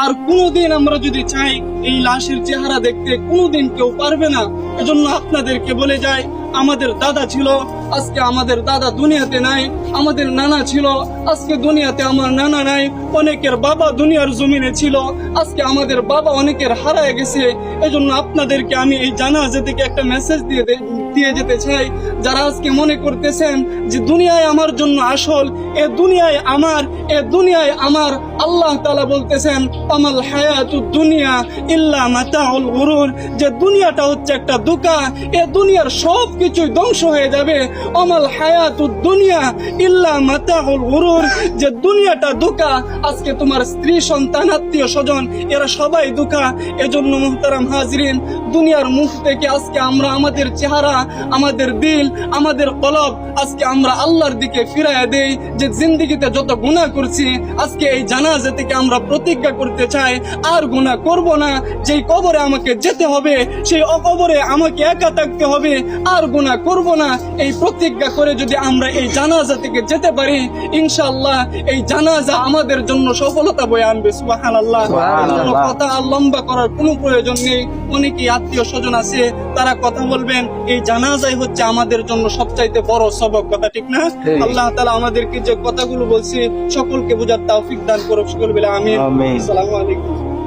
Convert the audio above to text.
আর কোনোদিন আমরা যদি চাই এই লাশের চেহারা দেখতে কোনোদিন কেউ পারবে না। এজন্য আপনাদেরকে বলে যাই, আমাদের দাদা ছিল, আজকে আমাদের দাদা দুনিয়াতে নাই। আমাদের নানা ছিল, আজকে দুনিয়াতে আমার নানা নাই। অনেকের বাবা দুনিয়ার জমিনে ছিল, আজকে আমাদের বাবা অনেকের হারায় গেছে। এজন্য আপনাদেরকে আমি এই জানাজা থেকে একটা মেসেজ দিয়ে যেতে চাই। যারা আজকে মনে করতেছেন যে দুনিয়ায় আমার জন্য আসল, এ দুনিয়ায় আমার, এ দুনিয়ায় আমার, আল্লাহ তাআলা বলতেছেন আমাল হায়াতুদ দুনিয়া ইল্লা মাতাউল গুরুর, যে দুনিয়াটা হচ্ছে একটা ধোঁকা, এ দুনিয়ার সব কিছুই ধ্বংস হয়ে যাবে। আমাল হায়াতুদ দুনিয়া ইল্লা মাতাউল গুরুর, যে দুনিয়াটা ধোঁকা। আজকে তোমার স্ত্রী, সন্তান, আত্মীয় স্বজন এরা সবাই ধোঁকা। এজন্য মুহতারাম হাজরিন, দুনিয়ার মুখ থেকে আজকে আমরা আমাদের চেহারা, আমাদের দিল, আমাদের কলব আজকে আমরা আল্লাহর দিকে ফিরাইয়া দেই। যে জিন্দেগিতে যত গুনাহ করছি, আজকে এই জানাজা থেকে আমরা প্রতিজ্ঞা করতে চাই আর গুনাহ করব না। যেই কবরে আমাকে যেতে হবে, সেই কবরে আমাকে একা থাকতে হবে, আর গুনাহ করব না। এই প্রতিজ্ঞা করে যদি আমরা এই জানাজা থেকে যেতে পারি, ইনশাআল্লাহ এই জানাজা আমাদের জন্য সফলতা বয়ে আনবে। সুবহানাল্লাহ। কথা আর লম্বা করার কোনো প্রয়োজন নেই। অনেকেই আত্মীয় স্বজন আছে, তারা কথা বলবেন। এই জানাজাই হচ্ছে আমাদের জন্য সবচাইতে বড় সবক, কথা ঠিক না? আল্লাহ তাআলা আমাদেরকে যে কথাগুলো বলছে সকলকে বোঝার তৌফিক দান করুক। সকল বলে আমিন। আসসালামু আলাইকুম।